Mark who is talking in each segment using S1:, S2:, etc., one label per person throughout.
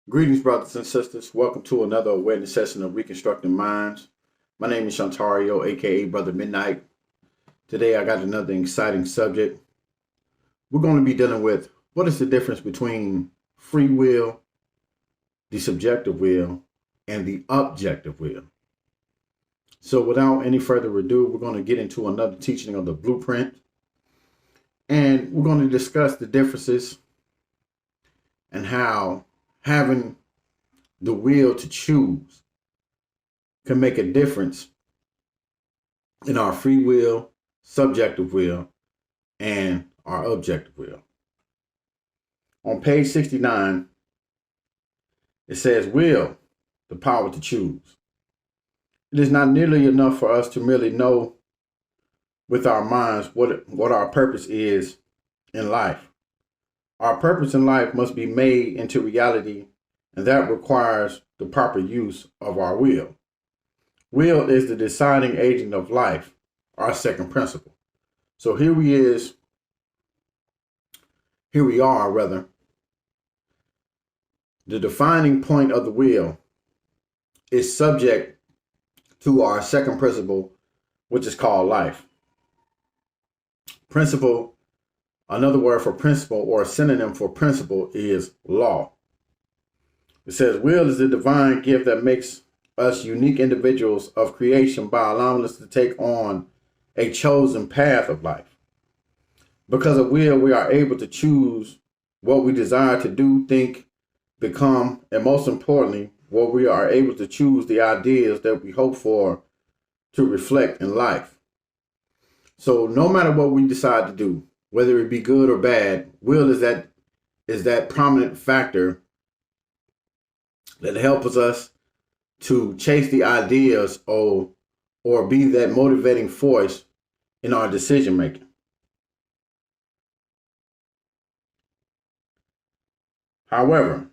S1: Greetings, brothers and sisters. Welcome to another awareness session of Reconstructing Minds. My name is Shantario, aka Brother Midnight. Today I got another exciting subject. We're going to be dealing with what is the difference between free will, the subjective will, and the objective will. So without any further ado, we're going to get into another teaching of the blueprint. And we're going to discuss the differences and how having the will to choose can make a difference in our free will, subjective will, and our objective will. On page 69, it says, will, the power to choose. It is not nearly enough for us to merely know with our minds what our purpose is in life. Our purpose in life must be made into reality, and that requires the proper use of our will. Will is the deciding agent of life, our second principle. So here we are. The defining point of the will is subject to our second principle, which is called life. Principle, another word for principle or a synonym for principle, is law. It says will is the divine gift that makes us unique individuals of creation by allowing us to take on a chosen path of life. Because of will, we are able to choose what we desire to do, think, become, and most importantly, what we are able to choose the ideas that we hope for to reflect in life. So no matter what we decide to do, whether it be good or bad, will is that prominent factor that helps us to chase the ideas or be that motivating force in our decision making. However,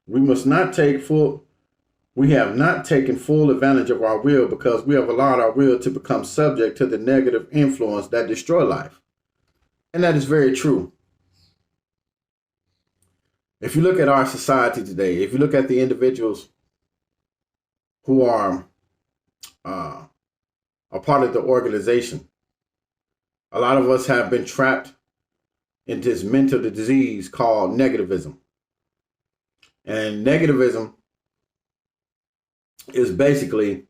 S1: we have not taken full advantage of our will because we have allowed our will to become subject to the negative influence that destroy life. And that is very true. If you look at our society today, if you look at the individuals who are a part of the organization, a lot of us have been trapped in this mental disease called negativism. And negativism is basically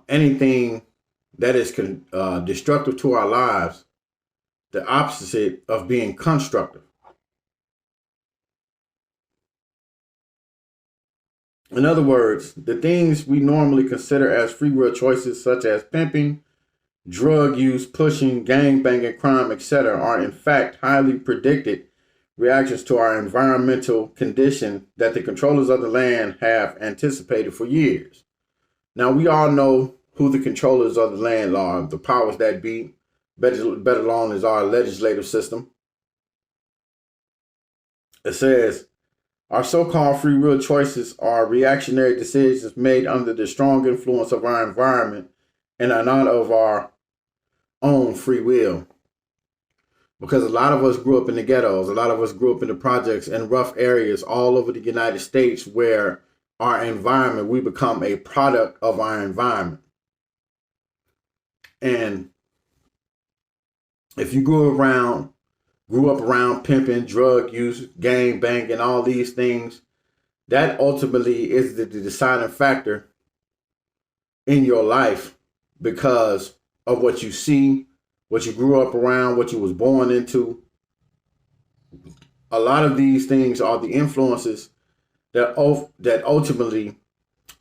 S1: anything that is destructive to our lives, the opposite of being constructive. In other words, the things we normally consider as free will choices, such as pimping, drug use, pushing, gangbanging, crime, etc., are in fact highly predicted reactions to our environmental condition that the controllers of the land have anticipated for years. Now, we all know who the controllers of the land are, the powers that be, better known as our legislative system. It says, our so-called free will choices are reactionary decisions made under the strong influence of our environment and are not of our own free will. Because a lot of us grew up in the ghettos, a lot of us grew up in the projects and rough areas all over the United States where our environment, we become a product of our environment. And if you grew up around pimping, drug use, gang banging, all these things, that ultimately is the deciding factor in your life because of what you see, what you grew up around, what you was born into. A lot of these things are the influences that ultimately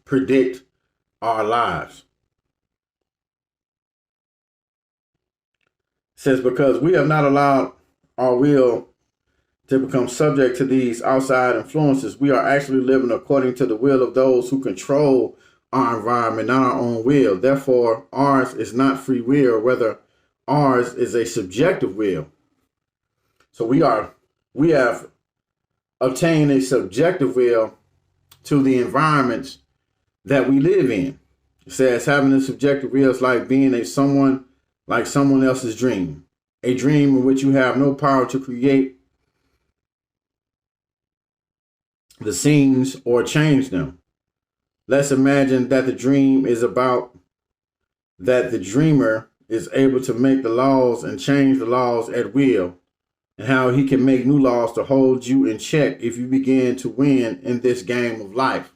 S1: predict our lives. It says because we have not allowed our will to become subject to these outside influences, we are actually living according to the will of those who control our environment, not our own will. Therefore, ours is not free will, rather ours is a subjective will. So we have obtained a subjective will to the environments that we live in. It says having a subjective will is like being someone else's dream. A dream in which you have no power to create the scenes or change them. Let's imagine that the dream is about that the dreamer is able to make the laws and change the laws at will, and how he can make new laws to hold you in check if you begin to win in this game of life.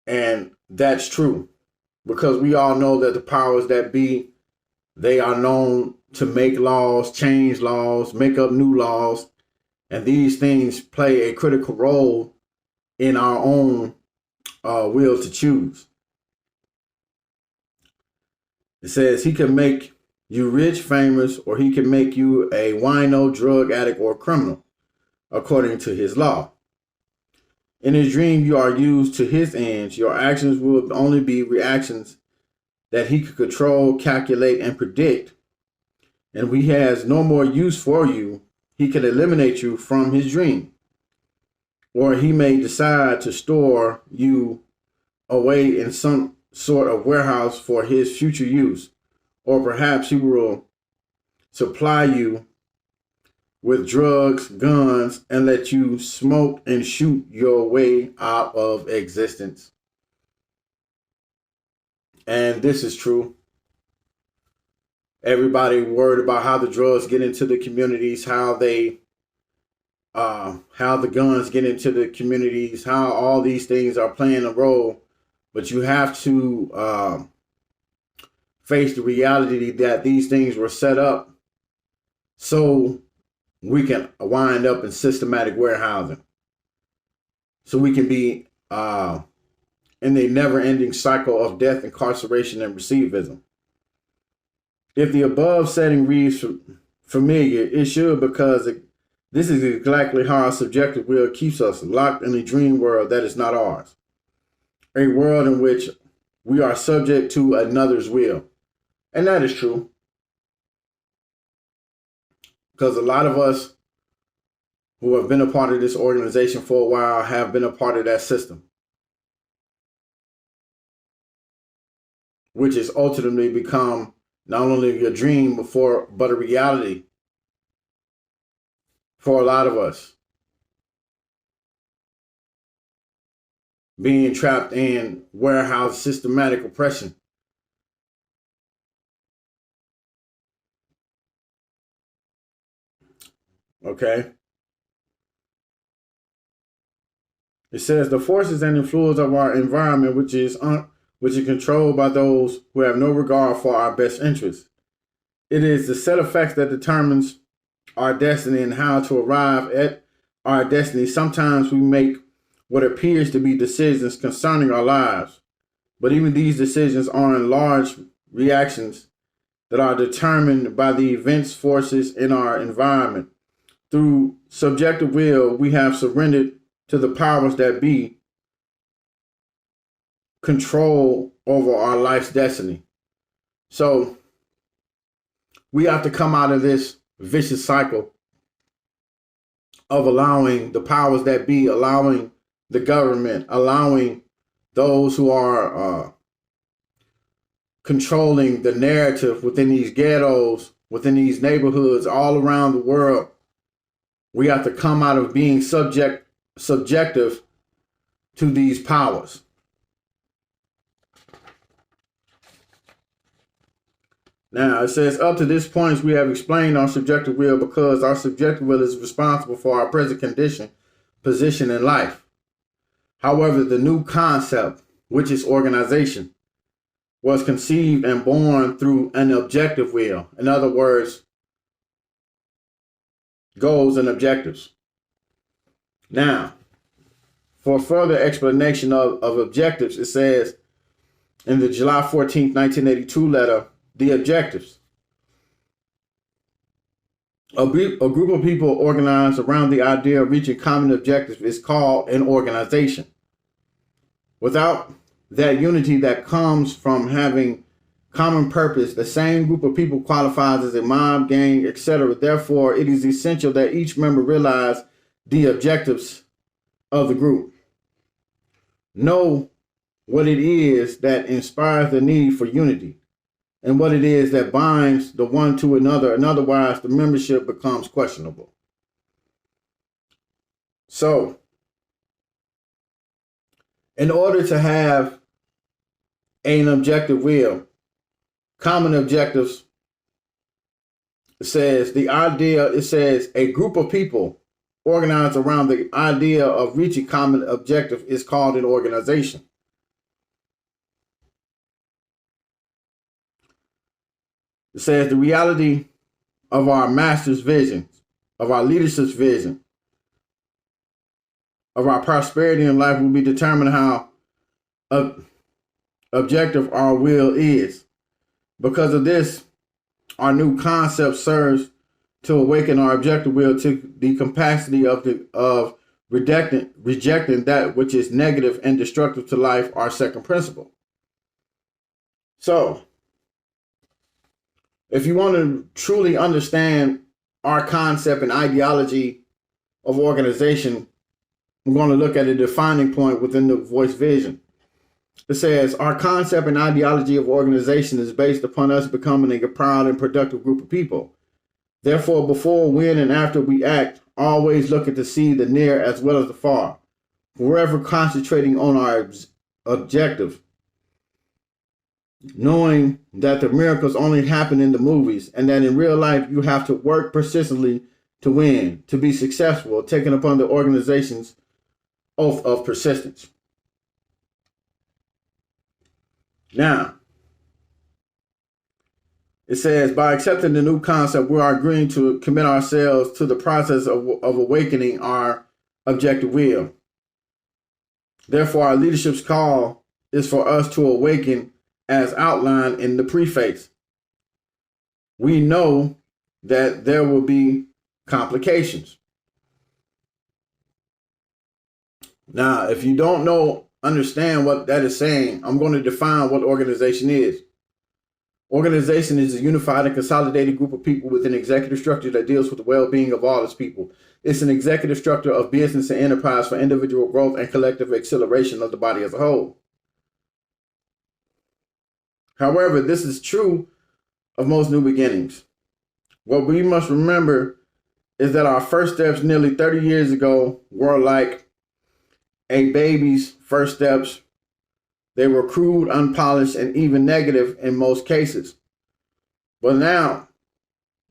S1: And that's true, because we all know that the powers that be, they are known to make laws, change laws, make up new laws, and these things play a critical role in our own will to choose. It says he can make you rich, famous, or he can make you a wino, drug addict, or criminal, according to his law. In his dream, you are used to his ends. Your actions will only be reactions that he could control, calculate, and predict. And when he has no more use for you, he can eliminate you from his dream. Or he may decide to store you away in some sort of warehouse for his future use. Or perhaps he will supply you with drugs, guns, and let you smoke and shoot your way out of existence. And this is true. Everybody worried about how the drugs get into the communities, how the guns get into the communities, how all these things are playing a role. But you have to face the reality that these things were set up so we can wind up in systematic warehousing. So we can be in a never-ending cycle of death, incarceration, and recidivism. If the above setting reads familiar, it should, because this is exactly how our subjective will keeps us locked in a dream world that is not ours. A world in which we are subject to another's will. And that is true. Because a lot of us who have been a part of this organization for a while have been a part of that system, which has ultimately become not only a dream but a reality for a lot of us. Being trapped in warehouse systematic oppression. Okay. It says the forces and influence of our environment, which is controlled by those who have no regard for our best interests. It is the set of facts that determines our destiny and how to arrive at our destiny. Sometimes we make what appears to be decisions concerning our lives, but even these decisions are in large reactions that are determined by the events, forces in our environment. Through subjective will, we have surrendered to the powers that be control over our life's destiny. So we have to come out of this vicious cycle of allowing the powers that be, allowing the government, allowing those who are controlling the narrative within these ghettos, within these neighborhoods all around the world. We have to come out of being subjective to these powers. Now, it says, up to this point, we have explained our subjective will because our subjective will is responsible for our present condition, position in life. However, the new concept, which is organization, was conceived and born through an objective will. In other words, goals and objectives. Now, for further explanation of objectives, it says in the July 14th, 1982 letter, the objectives. A group of people organized around the idea of reaching common objectives is called an organization. Without that unity that comes from having common purpose, the same group of people qualifies as a mob, gang, etc. Therefore, it is essential that each member realize the objectives of the group. Know what it is that inspires the need for unity and what it is that binds the one to another, and otherwise the membership becomes questionable. So, In order to have an objective will, common objectives, it says a group of people organized around the idea of reaching common objective is called an organization. It says the reality of our master's vision, of our leadership's vision, of our prosperity in life will be determined how objective our will is. Because of this, our new concept serves to awaken our objective will to the capacity of rejecting that which is negative and destructive to life, our second principle. So, if you want to truly understand our concept and ideology of organization, we're going to look at a defining point within the voice vision. It says, our concept and ideology of organization is based upon us becoming a proud and productive group of people. Therefore, before, when, and after we act, always looking to see the near as well as the far, forever concentrating on our objective, knowing that the miracles only happen in the movies and that in real life you have to work persistently to win, to be successful, taking upon the organization's oath of persistence. Now, it says, by accepting the new concept, we are agreeing to commit ourselves to the process of awakening our objective will. Therefore, our leadership's call is for us to awaken as outlined in the preface. We know that there will be complications. Now, if you don't understand what that is saying, I'm going to define what organization is. Organization is a unified and consolidated group of people with an executive structure that deals with the well-being of all its people. It's an executive structure of business and enterprise for individual growth and collective acceleration of the body as a whole. However, this is true of most new beginnings. What we must remember is that our first steps nearly 30 years ago were like a baby's first steps. They were crude, unpolished, and even negative in most cases. But now,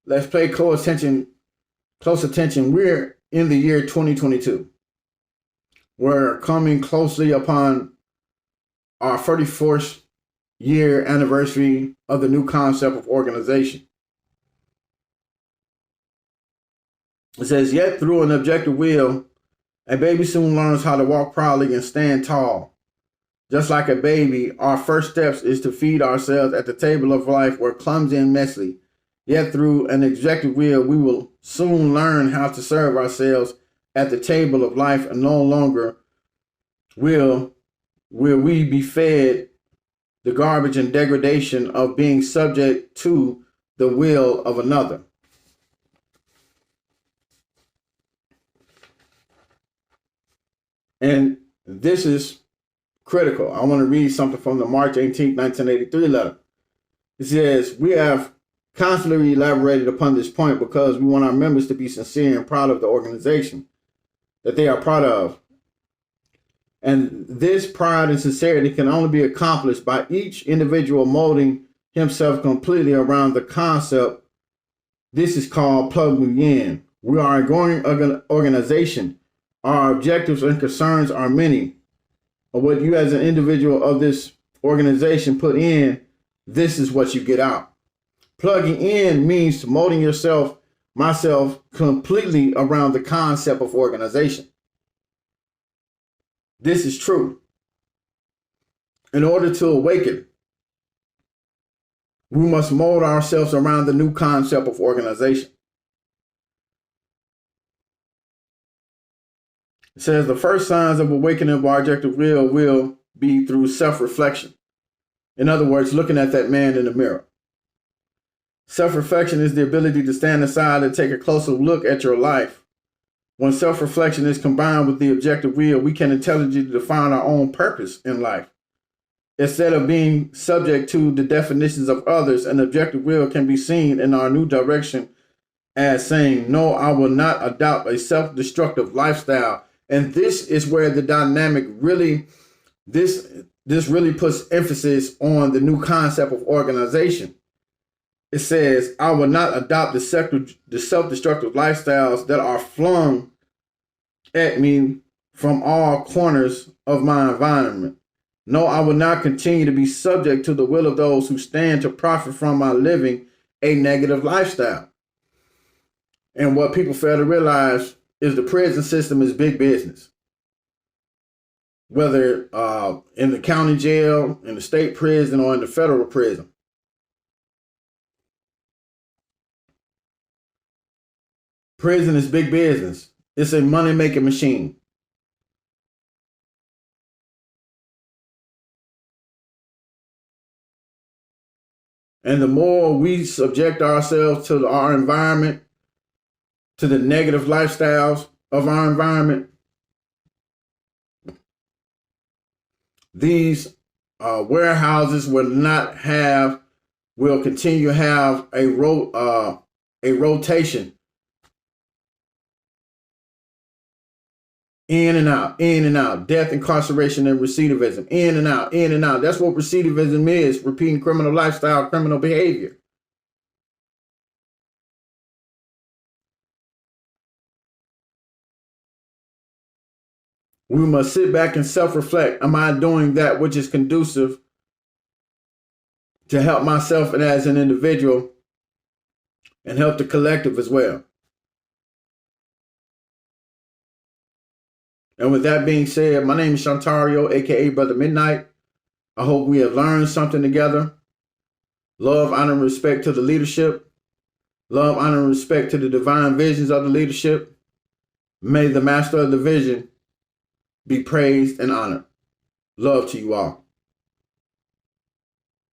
S1: let's pay close attention. We're in the year 2022. We're coming closely upon our 34th year anniversary of the new concept of organization. It says, yet through an objective will, a baby soon learns how to walk proudly and stand tall. Just like a baby, our first steps is to feed ourselves at the table of life where clumsy and messy. Yet through an objective will, we will soon learn how to serve ourselves at the table of life, and no longer will we be fed the garbage and degradation of being subject to the will of another. And this is critical. I want to read something from the March 18, 1983 letter. It says, we have constantly elaborated upon this point because we want our members to be sincere and proud of the organization that they are proud of. And this pride and sincerity can only be accomplished by each individual molding himself completely around the concept. This is called plugging in. We are a growing organization. Our objectives and concerns are many. But what you as an individual of this organization put in, this is what you get out. Plugging in means molding myself completely around the concept of organization. This is true. In order to awaken, we must mold ourselves around the new concept of organization. It says the first signs of awakening of our objective will be through self-reflection. In other words, looking at that man in the mirror. Self-reflection is the ability to stand aside and take a closer look at your life. When self-reflection is combined with the objective will, we can intelligently define our own purpose in life. Instead of being subject to the definitions of others, an objective will can be seen in our new direction as saying, no, I will not adopt a self-destructive lifestyle. And this is where the dynamic really This really puts emphasis on the new concept of organization. It says, I will not adopt the self-destructive lifestyles that are flung at me from all corners of my environment. No, I will not continue to be subject to the will of those who stand to profit from my living a negative lifestyle. And what people fail to realize is the prison system is big business. Whether in the county jail, in the state prison, or in the federal prison. Prison is big business. It's a money-making machine. And the more we subject ourselves to our environment, to the negative lifestyles of our environment, these warehouses will continue to have a rotation. In and out, death, incarceration, and recidivism. In and out. That's what recidivism is, repeating criminal lifestyle, criminal behavior. We must sit back and self-reflect. Am I doing that which is conducive to help myself and as an individual and help the collective as well? And with that being said, my name is Shantario, aka Brother Midnight. I hope we have learned something together. Love, honor, and respect to the leadership. Love, honor, and respect to the divine visions of the leadership. May the master of the vision be praised and honored. Love to you all.